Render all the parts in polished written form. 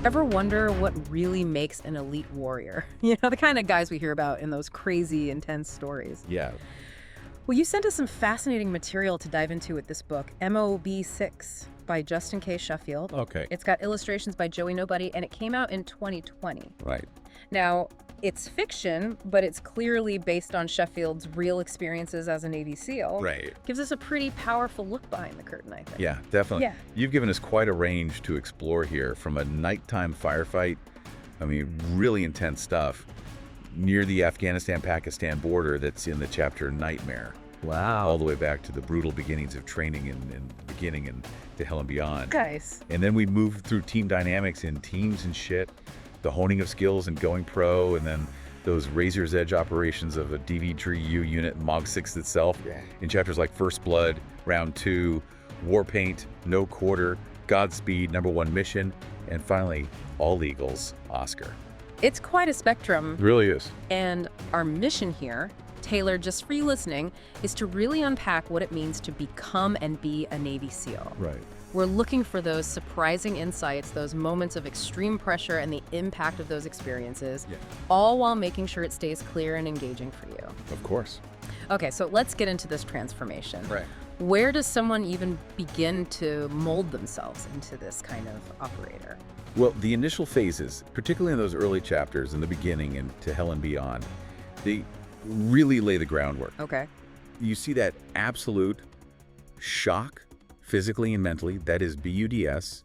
Ever wonder what really makes an elite warrior? You know, the kind of guys we hear about in those crazy, intense stories. Yeah. Well, you sent us some fascinating material to dive into with this book, MOB6 by Justin K. Sheffield. Okay. It's got illustrations by Joey Nobody, and it came out in 2020. Right. Now, it's fiction, but it's clearly based on Sheffield's real experiences as a Navy SEAL. Right. Gives us a pretty powerful look behind the curtain, I think. Yeah, definitely. Yeah. You've given us quite a range to explore here, from a nighttime firefight, I mean, really intense stuff, near the Afghanistan-Pakistan border that's in the chapter Nightmare. Wow. All the way back to the brutal beginnings of training and beginning and to hell and beyond. Guys. And then we move through team dynamics in teams and shit, the honing of skills and going pro, and then those razor's edge operations of a DV3U unit, MOG-6 itself, in chapters like First Blood, Round 2, Warpaint, No Quarter, Godspeed, Number 1 Mission, and finally, All Eagles, Oscar. It's quite a spectrum. It really is. And our mission here, tailored just for you listening, is to really unpack what it means to become and be a Navy SEAL. Right. We're looking for those surprising insights, those moments of extreme pressure and the impact of those experiences, all while making sure it stays clear and engaging for you. Of course. Okay, so let's get into this transformation. Right. Where does someone even begin to mold themselves into this kind of operator? Well, the initial phases, particularly in those early chapters in the beginning and to hell and beyond, they really lay the groundwork. Okay. You see that absolute shock, physically and mentally, that is BUDS,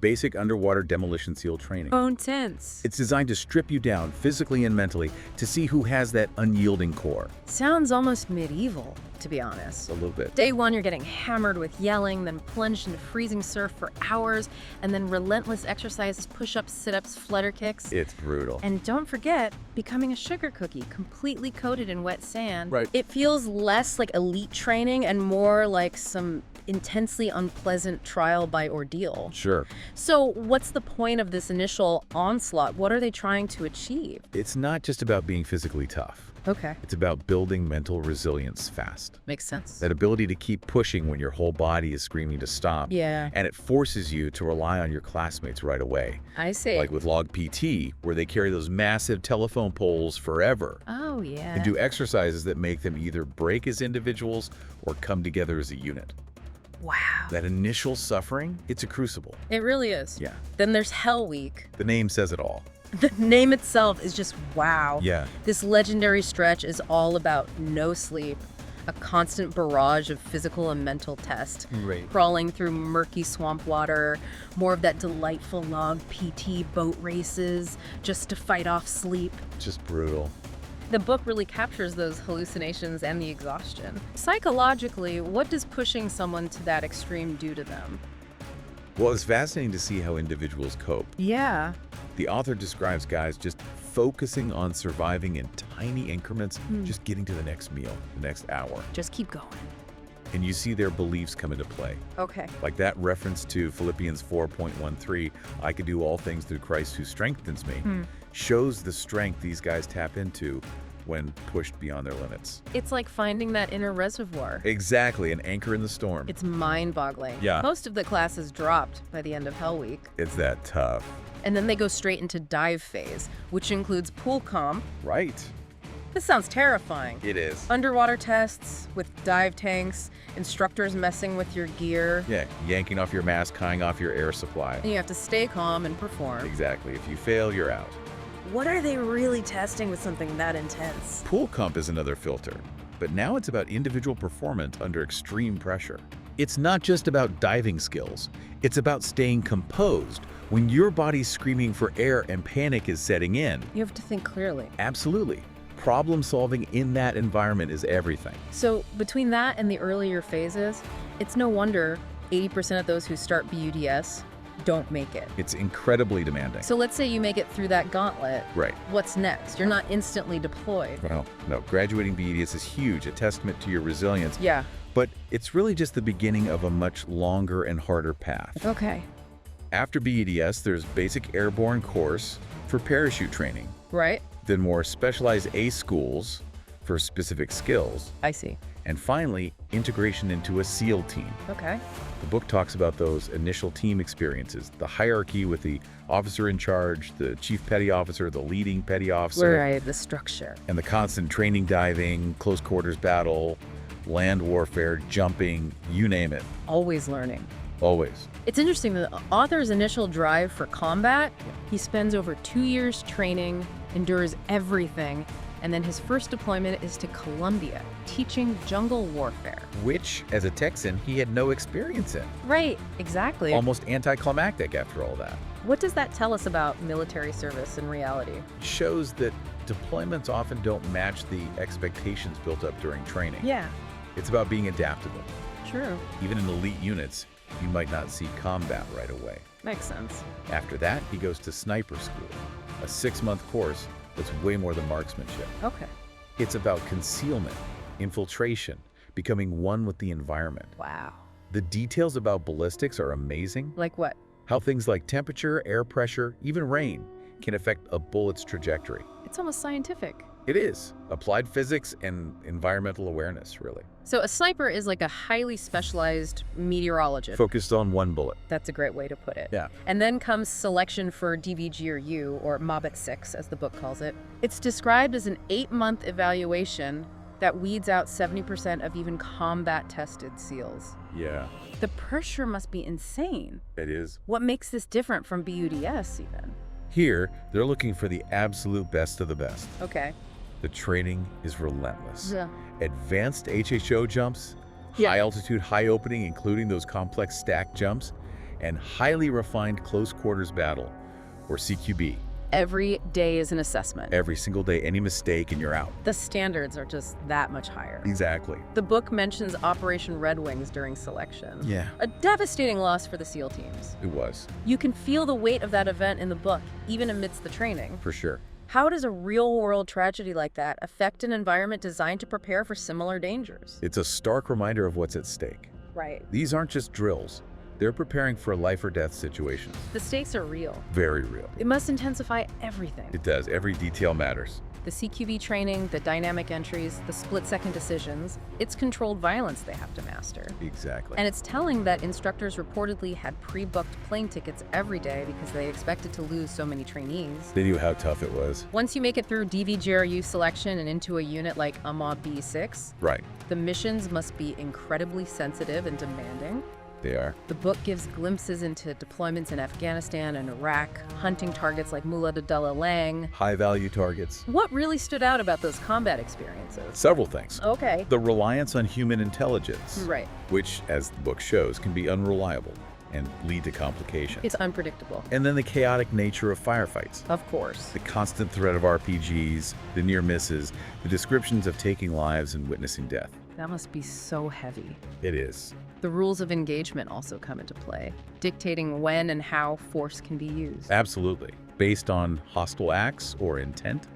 Basic Underwater Demolition SEAL Training. Oh, intense. It's designed to strip you down physically and mentally to see who has that unyielding core. Sounds almost medieval, to be honest. A little bit. Day one, you're getting hammered with yelling, then plunged into freezing surf for hours, and then relentless exercises, push-ups, sit-ups, flutter kicks. It's brutal. And don't forget, becoming a sugar cookie, completely coated in wet sand. Right. It feels less like elite training and more like some intensely unpleasant trial by ordeal. Sure. So what's the point of this initial onslaught? What are they trying to achieve? It's not just about being physically tough. Okay. It's about building mental resilience fast. Makes sense. That ability to keep pushing when your whole body is screaming to stop. Yeah. And it forces you to rely on your classmates right away. I see. Like with Log PT, where they carry those massive telephone poles forever. Oh, yeah. And do exercises that make them either break as individuals or come together as a unit. Wow. That initial suffering, it's a crucible. It really is. Yeah. Then there's Hell Week. The name says it all. The name itself is just wow. Yeah. This legendary stretch is all about no sleep, a constant barrage of physical and mental tests, Right. crawling through murky swamp water, more of that delightful log PT boat races just to fight off sleep. Just brutal. The book really captures those hallucinations and the exhaustion. Psychologically, what does pushing someone to that extreme do to them? Well, it's fascinating to see how individuals cope. Yeah. The author describes guys just focusing on surviving in tiny increments, just getting to the next meal, the next hour. Just keep going. And you see their beliefs come into play. Okay. Like that reference to Philippians 4.13, I can do all things through Christ who strengthens me, shows the strength these guys tap into when pushed beyond their limits. It's like finding that inner reservoir. Exactly, an anchor in the storm. It's mind-boggling. Yeah. Most of the classes dropped by the end of Hell Week. It's that tough. And then they go straight into dive phase, which includes pool comm. Right. This sounds terrifying. It is. Underwater tests with dive tanks, instructors messing with your gear, Yeah, yanking off your mask, tying off your air supply. and you have to stay calm and perform. Exactly. If you fail, you're out. What are they really testing with something that intense? Pool comp is another filter, but now it's about individual performance under extreme pressure. It's not just about diving skills. It's about staying composed when your body's screaming for air and panic is setting in. You have to think clearly. Absolutely. Problem solving in that environment is everything. So between that and the earlier phases, it's no wonder 80% of those who start BUDS don't make it. It's incredibly demanding. So let's say you make it through that gauntlet. Right. What's next? You're not instantly deployed. Well, no, graduating BEDS is huge, a testament to your resilience. Yeah. But it's really just the beginning of a much longer and harder path. Okay. After BEDS, there's basic airborne course for parachute training. Right? Then more specialized A schools for specific skills, I see. and finally, integration into a SEAL team. Okay. The book talks about those initial team experiences, the hierarchy with the officer in charge, the chief petty officer, the leading petty officer, Right, the structure. and the constant training, diving, close quarters battle, land warfare, jumping, you name it, Always learning. always. It's interesting, the author's initial drive for combat, he spends over 2 years training, endures everything, and then his first deployment is to Colombia, teaching jungle warfare. Which, as a Texan, he had no experience in. Right, exactly. Almost anticlimactic after all that. What does that tell us about military service in reality? Shows that deployments often don't match the expectations built up during training. Yeah, It's about being adaptable. true. Even in elite units, you might not see combat right away. Makes sense. After that, he goes to sniper school, a 6-month course that's way more than marksmanship. Okay. It's about concealment, infiltration, becoming one with the environment. Wow. The details about ballistics are amazing. Like what? How things like temperature, air pressure, even rain can affect a bullet's trajectory. It's almost scientific. It is. Applied physics and environmental awareness, really. So a sniper is like a highly specialized meteorologist. Focused on one bullet. That's a great way to put it. Yeah. And then comes selection for DVGRU, or Mobbit 6, as the book calls it. It's described as an 8-month evaluation that weeds out 70% of even combat-tested SEALs. Yeah, The pressure must be insane. it is. What makes this different from BUDS, even? Here, they're looking for the absolute best of the best. Okay. The training is relentless. Yeah. Advanced HHO jumps, Yeah. high altitude, high opening, including those complex stack jumps, and highly refined close quarters battle, or CQB. Every day is an assessment. Every single day, any mistake and you're out. The standards are just that much higher. Exactly. The book mentions Operation Red Wings during selection. Yeah, A devastating loss for the SEAL teams. it was, You can feel the weight of that event in the book, even amidst the training. for sure. How does a real-world tragedy like that affect an environment designed to prepare for similar dangers? It's a stark reminder of what's at stake. Right. These aren't just drills. They're preparing for life or death situations. The stakes are real. Very real. It must intensify everything. It does. Every detail matters. The CQB training, the dynamic entries, the split-second decisions, it's controlled violence they have to master. Exactly. And it's telling that instructors reportedly had pre-booked plane tickets every day because they expected to lose so many trainees. They knew how tough it was. Once you make it through DVGRU selection and into a unit like AMA B6, Right. the missions must be incredibly sensitive and demanding. They are. The book gives glimpses into deployments in Afghanistan and Iraq, hunting targets like Mullah Dadullah Lang. High-value targets. What really stood out about those combat experiences? Several things. Okay. The reliance on human intelligence, Right. which, as the book shows, can be unreliable and lead to complications. It's unpredictable. And then the chaotic nature of firefights. Of course. The constant threat of RPGs, the near misses, the descriptions of taking lives and witnessing death. That must be so heavy. It is. The rules of engagement also come into play, dictating when and how force can be used. Absolutely. Based on hostile acts or intent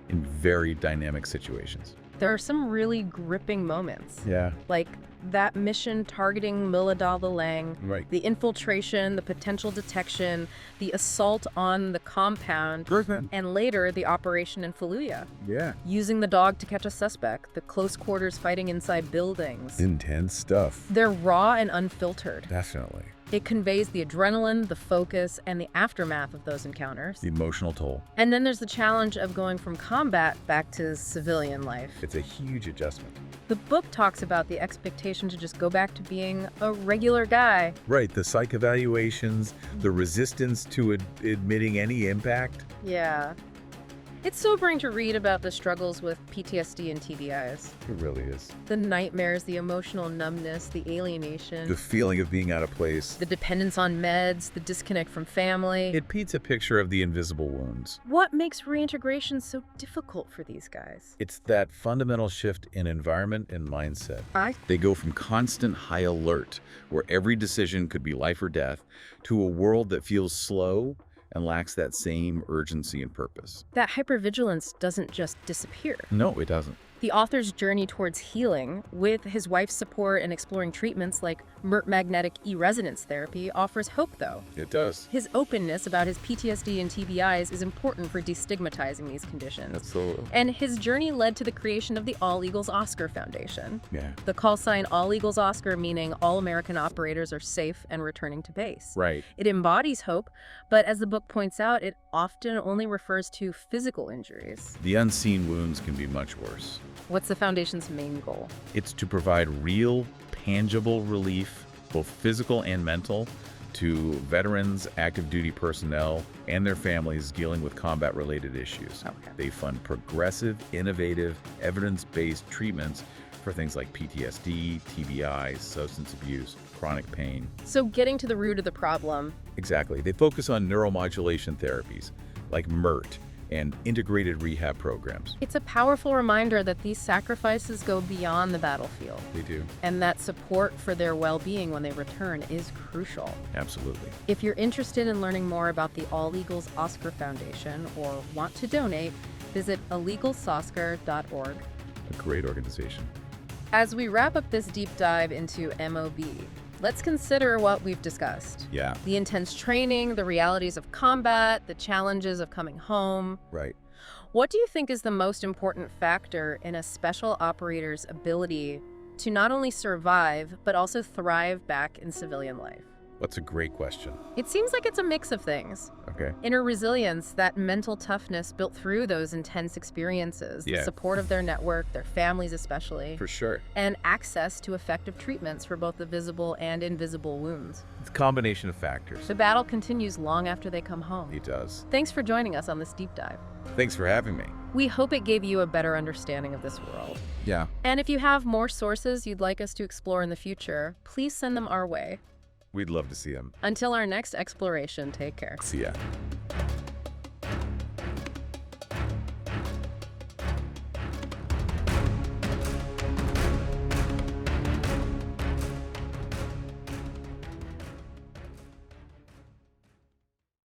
in very dynamic situations. There are some really gripping moments, Yeah. like that mission targeting Mullah Dadullah Lang, Right. the infiltration, the potential detection, the assault on the compound, and later the operation in Fallujah. Yeah. Using the dog to catch a suspect, the close quarters fighting inside buildings. Intense stuff. They're raw and unfiltered. Definitely. It conveys the adrenaline, the focus, and the aftermath of those encounters. The emotional toll. And then there's the challenge of going from combat back to civilian life. It's a huge adjustment. The book talks about the expectation to just go back to being a regular guy. Right. The psych evaluations, the resistance to admitting any impact. Yeah. It's sobering to read about the struggles with PTSD and TBIs. It really is. The nightmares, the emotional numbness, the alienation, The feeling of being out of place. the dependence on meds, the disconnect from family. It paints a picture of the invisible wounds. What makes reintegration so difficult for these guys? It's that fundamental shift in environment and mindset. I They go from constant high alert, where every decision could be life or death, to a world that feels slow and lacks that same urgency and purpose. That hypervigilance doesn't just disappear. No, it doesn't. The author's journey towards healing, with his wife's support and exploring treatments like magnetic e-resonance therapy, offers hope, though. It does. His openness about his PTSD and TBIs is important for destigmatizing these conditions. Absolutely. And his journey led to the creation of the All Eagles Oscar Foundation. Yeah. The call sign All Eagles Oscar meaning all American operators are safe and returning to base. Right. It embodies hope, but as the book points out, it often only refers to physical injuries. The unseen wounds can be much worse. What's the foundation's main goal? It's to provide real, tangible relief, both physical and mental, to veterans, active duty personnel, and their families dealing with combat-related issues. Okay. They fund progressive, innovative, evidence-based treatments for things like PTSD, TBI, substance abuse, chronic pain. So getting to the root of the problem. Exactly. They focus on neuromodulation therapies like MERT and integrated rehab programs. It's a powerful reminder that these sacrifices go beyond the battlefield, They do. and that support for their well-being when they return is crucial. Absolutely. If you're interested in learning more about the All Eagles Oscar Foundation or want to donate, visit allegalsoscar.org. A great organization. As we wrap up this deep dive into MOB, let's consider what we've discussed. Yeah. The intense training, the realities of combat, the challenges of coming home. Right. What do you think is the most important factor in a special operator's ability to not only survive, but also thrive back in civilian life? That's a great question. It seems like it's a mix of things. Okay. Inner resilience, that mental toughness built through those intense experiences, the Yeah. support of their network, their families especially, For sure. and access to effective treatments for both the visible and invisible wounds. It's a combination of factors. The battle continues long after they come home. It does. Thanks for joining us on this deep dive. Thanks for having me. We hope it gave you a better understanding of this world. Yeah. And if you have more sources you'd like us to explore in the future, please send them our way. We'd love to see them. Until our next exploration, take care. See ya.